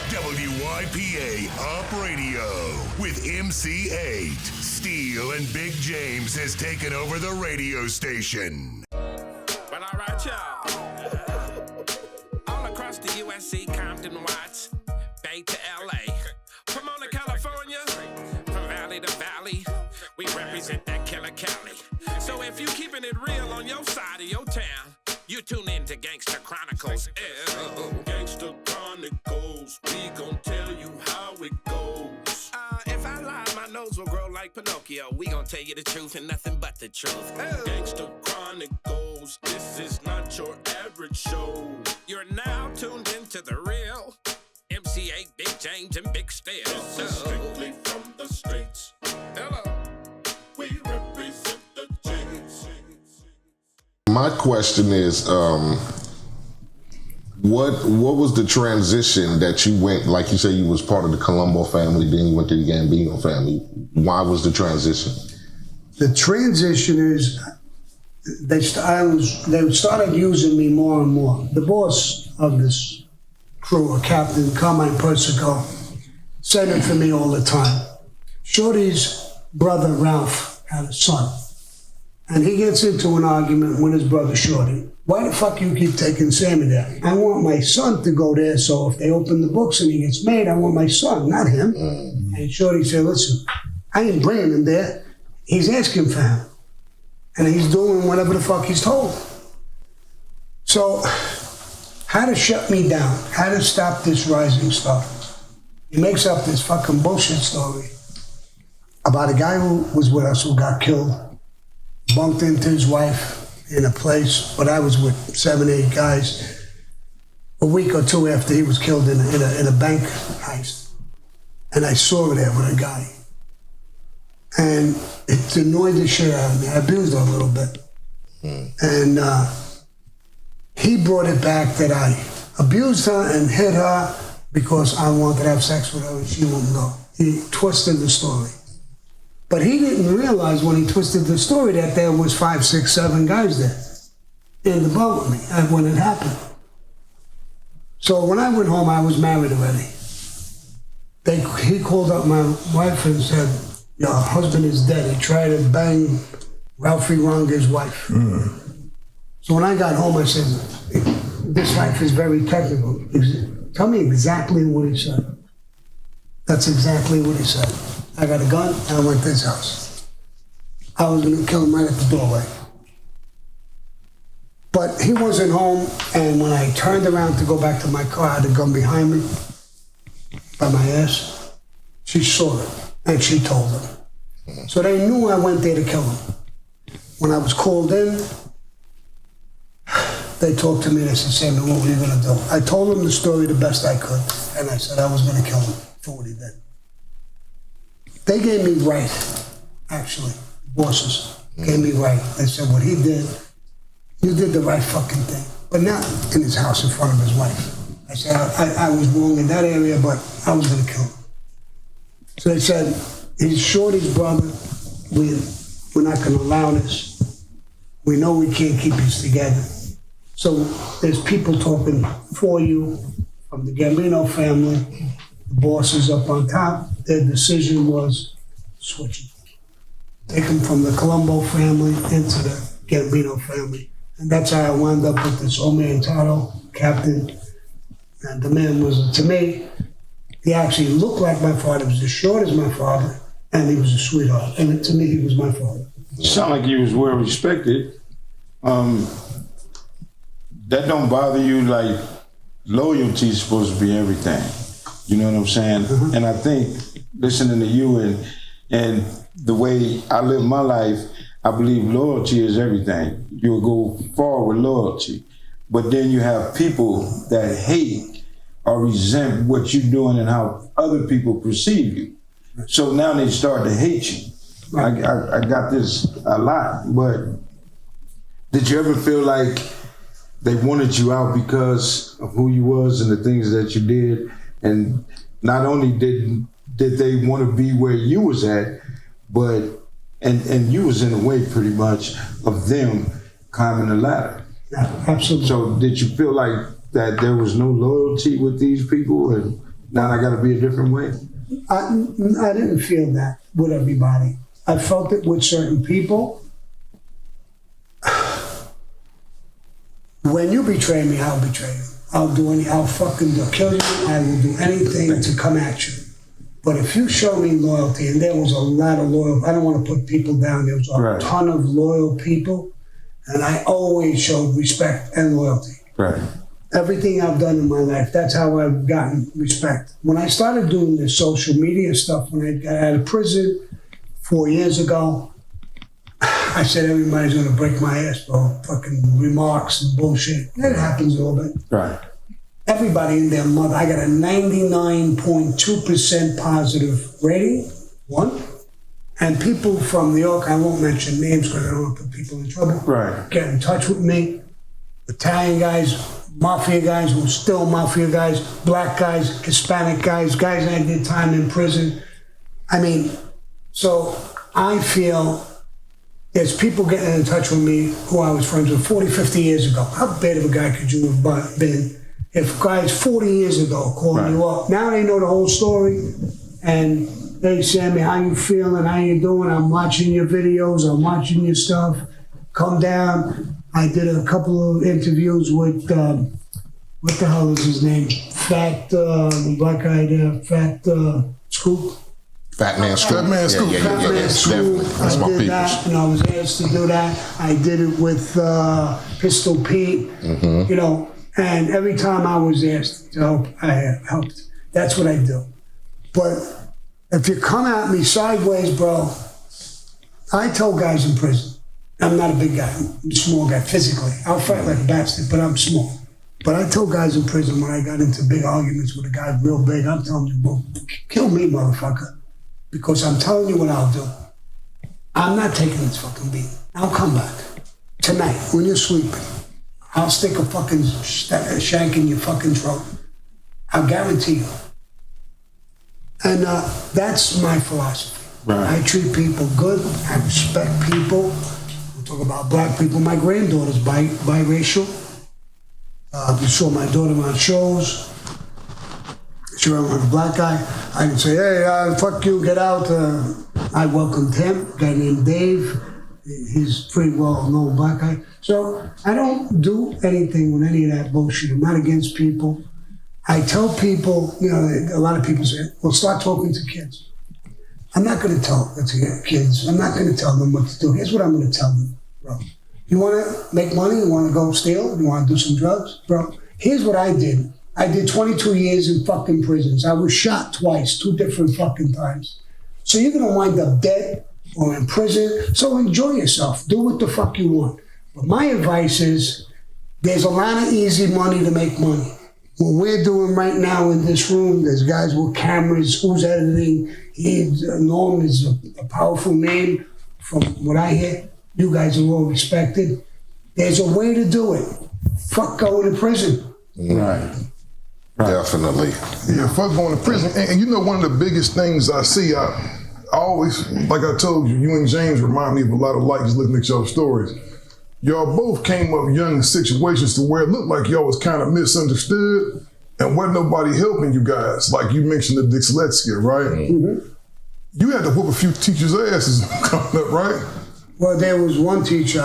WYPA Up Radio with MC8. Steel and Big James has taken over the radio station. Well, all right, y'all. All across the USC, Compton, Watts, Bay to LA. Pomona, California, from valley to valley, we represent that killer Cali. So if you keeping it real on your side of your town, you tune in to Gangsta Chronicles. Gangsta Chronicles, we gon' tell you how it goes. If I lie, my nose will grow like Pinocchio. We gon' tell you the truth and nothing but the truth. Gangsta Chronicles, this is not your average show. You're now tuned into the real MC8, Big James, and Big Steel. This is strictly from the streets. Hello. We represent the James. My question is, what was the transition that you went, like you said, you was part of the Colombo family, then you went to the Gambino family. Why was the transition? The transition is they started using me more and more. The boss of this crew, Captain Carmine Persico, said it for me all the time. Shorty's brother Ralph had a son. And he gets into an argument with his brother Shorty. Why the fuck you keep taking Sammy there? I want my son to go there, so if they open the books and he gets made, I want my son, not him. And Shorty said, listen, I ain't bringing him there. He's asking for him. And he's doing whatever the fuck he's told. So, how to shut me down, how to stop this rising star. He makes up this fucking bullshit story about a guy who was with us who got killed. Bumped into his wife in a place, but I was with 7, 8 guys a week or two after he was killed in a bank heist. And I saw her there with a guy. And it annoyed the shit out of me. I abused her a little bit. And he brought it back that I abused her and hit her because I wanted to have sex with her and she wouldn't go. He twisted the story. But he didn't realize when he twisted the story that there was 5, 6, 7 guys there in the boat with me when it happened. So when I went home, I was married already. He called up my wife and said, your husband is dead. He tried to bang Ralphie Ronga's wife. So when I got home, I said, this wife is very technical. Tell me exactly what he said. That's exactly what he said. I got a gun, and I went to his house. I was gonna kill him right at the doorway. But he wasn't home, and when I turned around to go back to my car, I had a gun behind me, by my ass. She saw it, and she told him. So they knew I went there to kill him. When I was called in, they talked to me, they said, Sammy, what were you gonna do? I told them the story the best I could, and I said I was gonna kill him for what he did. They gave me right, actually. Bosses gave me right. They said, what he did, you did the right fucking thing. But not in his house in front of his wife. I said, I was wrong in that area, but I was gonna kill him. So they said, he's Shorty's brother. We're not gonna allow this. We know we can't keep this together. So there's people talking for you from the Gambino family. The bosses up on top. Their decision was switching. Take him from the Colombo family into the Gambino family. And that's how I wound up with this Omeantado captain. And the man was, to me, he actually looked like my father. He was as short as my father, and he was a sweetheart. And to me, he was my father. Sound like you was well respected. That don't bother you, like loyalty is supposed to be everything. You know what I'm saying? And I think listening to you and the way I live my life, I believe loyalty is everything. You'll go far with loyalty. But then you have people that hate or resent what you're doing and how other people perceive you. So now they start to hate you. I got this a lot, but did you ever feel like they wanted you out because of who you was and the things that you did? And not only did they want to be where you was at, but and you was in a way pretty much of them climbing the ladder. Yeah, absolutely. So did you feel like that there was no loyalty with these people? And now I gotta be a different way? I didn't feel that with everybody. I felt it with certain people. When you betray me, I'll betray you. I'll fucking kill you. I will do anything to come at you. But if you show me loyalty, and there was a lot of loyal, I don't want to put people down, there was a ton of loyal people, and I always showed respect and loyalty. Right. Everything I've done in my life, that's how I've gotten respect. When I started doing this social media stuff, when I got out of prison 4 years ago, I said everybody's gonna break my ass, bro. Fucking remarks and bullshit. That happens a little bit. Right. Everybody in their mother. I got a 99.2% positive rating, one. And people from New York, I won't mention names because I don't want to put people in trouble. Right. Get in touch with me. Italian guys, Mafia guys, who are still Mafia guys, black guys, Hispanic guys, guys that did time in prison. I mean, so I feel there's people getting in touch with me who I was friends with 40, 50 years ago. How bad of a guy could you have been if guys 40 years ago calling you up? Now they know the whole story. And hey, Sammy, how you feeling? How you doing? I'm watching your videos. I'm watching your stuff. Come down. I did a couple of interviews with, what the hell is his name? Fat, black guy there, Fat Scoop. Fat Man Scoop. Fat Man Scoop. Fat Man Scoop. That's my I did peoples. that, and I was asked to do that. I did it with Pistol Pete, you know, and every time I was asked to help, I helped. That's what I do. But if you come at me sideways, bro, I told guys in prison, I'm not a big guy, I'm a small guy physically. I'll fight like a bastard, but I'm small. But I told guys in prison when I got into big arguments with a guy real big, I'm telling you, bro, kill me, motherfucker. Because I'm telling you what I'll do. I'm not taking this fucking beat. I'll come back. Tonight, when you're sleeping, I'll stick a fucking shank in your fucking throat. I'll guarantee you. And that's my philosophy. Right. I treat people good. I respect people. We talk about black people. My granddaughter's biracial. You saw my daughter on shows. She ran with a black guy. I can say, hey, fuck you, get out. I welcomed him, a guy named Dave. He's pretty well-known black guy. So I don't do anything with any of that bullshit. I'm not against people. I tell people, you know, a lot of people say, well, start talking to kids. I'm not going to tell kids. I'm not going to tell them what to do. Here's what I'm going to tell them, bro. You want to make money? You want to go steal? You want to do some drugs? Bro, here's what I did. I did 22 years in fucking prisons. I was shot twice, 2 different fucking times. So you're going to wind up dead or in prison. So enjoy yourself. Do what the fuck you want. But my advice is there's a lot of easy money to make money. What we're doing right now in this room, there's guys with cameras, who's editing. Norm is a powerful name from what I hear. You guys are all respected. There's a way to do it. Fuck going to prison. Right. Definitely. Yeah, fuck going to prison. And you know, one of the biggest things I see, I always, like I told you, you and James remind me of a lot of light just looking at your stories. Y'all both came up young in situations to where it looked like y'all was kind of misunderstood and wasn't nobody helping you guys. Like you mentioned the dyslexia, right? Mm-hmm. You had to whoop a few teachers' asses coming up, right? Well, there was one teacher,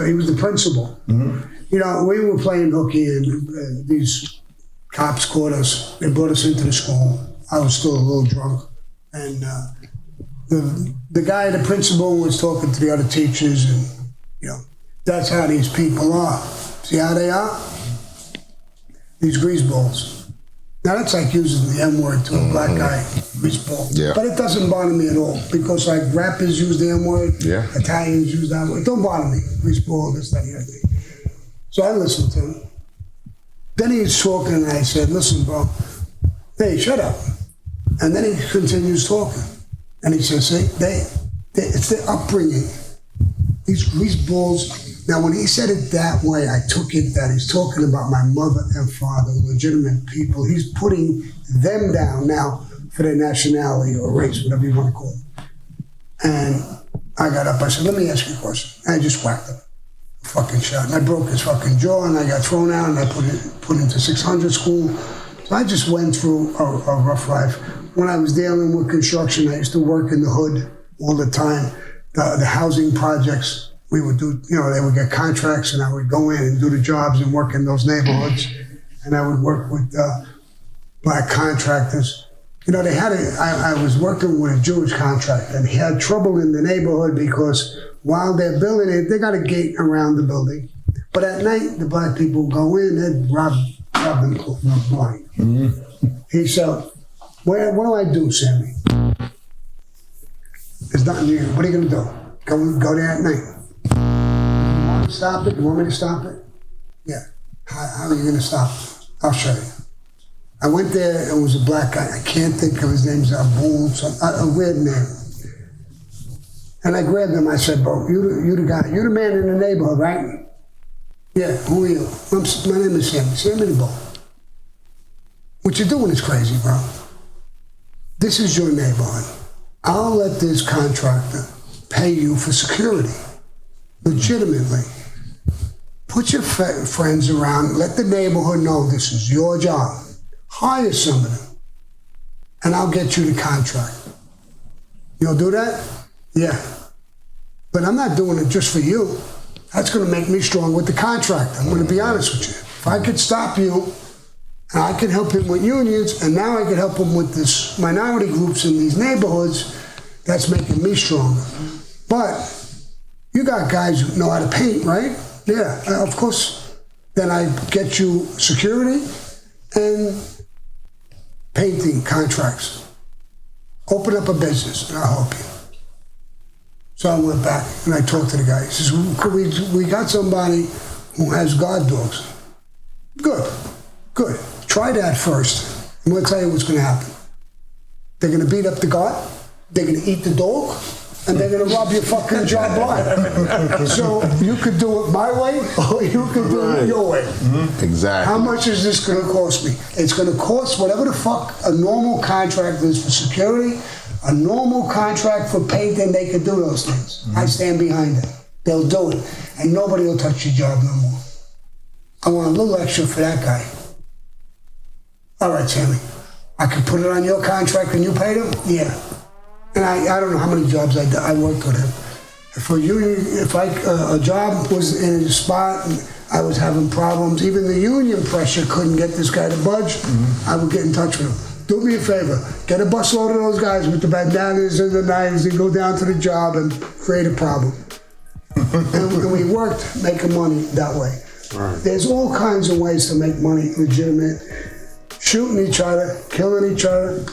he was the principal. Mm-hmm. You know, we were playing hooky and these cops caught us. They brought us into the school. I was still a little drunk. And the guy, the principal, was talking to the other teachers and, you know, that's how these people are. See how they are? These greaseballs. Now that's like using the M-word to a black guy, greaseball. Yeah. But it doesn't bother me at all because like rappers use the M-word, Italians use that word. It don't bother me. Greaseball, this, that, the other thing. So I listened to him. Then he was talking and I said, listen, bro, hey, shut up. And then he continues talking. And he says, see, it's their upbringing. These greaseballs. Now, when he said it that way, I took it that he's talking about my mother and father, legitimate people. He's putting them down now for their nationality or race, whatever you want to call it. And I got up, I said, let me ask you a question. I just whacked him. Fucking shot. And I broke his fucking jaw and I got thrown out and I put into 600 school I just went through a rough life. When I was dealing with construction, I used to work in the hood all the time. The housing projects, we would do, they would get contracts and I would go in and do the jobs and work in those neighborhoods. And I would work with black contractors. I was working with a Jewish contractor and he had trouble in the neighborhood because while they're building it, they got a gate around the building. But at night, the black people go in and rob them blind. He said, what do I do, Sammy? There's nothing here. What are you going to do? Go there at night. You want to stop it? You want me to stop it? Yeah. How are you going to stop it? I'll show you. I went there, it was a black guy. I can't think of his name, Bull, a weird name. And I grabbed him, I said, bro, you the guy, you the man in the neighborhood, right? Yeah, who are you? My name is Sammy the Bull. What you're doing is crazy, bro. This is your neighborhood. I'll let this contractor pay you for security, legitimately. Put your friends around, let the neighborhood know this is your job. Hire some of them, and I'll get you the contract. You'll do that? Yeah. But I'm not doing it just for you. That's going to make me strong with the contract. I'm going to be honest with you. If I could stop you, and I could help him with unions, and now I could help him with this minority groups in these neighborhoods, that's making me stronger. But you got guys who know how to paint, right? Yeah, of course. Then I get you security and painting contracts. Open up a business and I'll help you. So I went back and I talked to the guy. He says, we got somebody who has guard dogs. Good. Try that first. I'm gonna tell you what's gonna happen. They're gonna beat up the guard, they're gonna eat the dog, and they're gonna rob your fucking job blind. So you could do it my way, or you could do it your way. Exactly. How much is this gonna cost me? It's gonna cost whatever the fuck a normal contract is for security, a normal contract for painting, they could do those things. I stand behind it. They'll do it. And nobody will touch your job no more. I want a little extra for that guy. All right, Sammy. I could put it on your contract and you paid him? Yeah. And I don't know how many jobs I worked with him. If a job was in a spot and I was having problems, even the union pressure couldn't get this guy to budge, I would get in touch with him. Do me a favor, get a busload of those guys with the bandanas and the knives and go down to the job and create a problem. And we worked making money that way. Right. There's all kinds of ways to make money legitimate. Shooting each other, killing each other.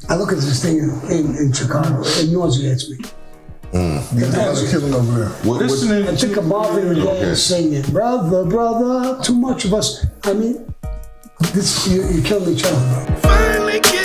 I look at this thing in Chicago, it nauseates me. Killing over there. I think of Marvin Gaye singing, brother, too much of us. I mean, you're killing each other, bro. Finally get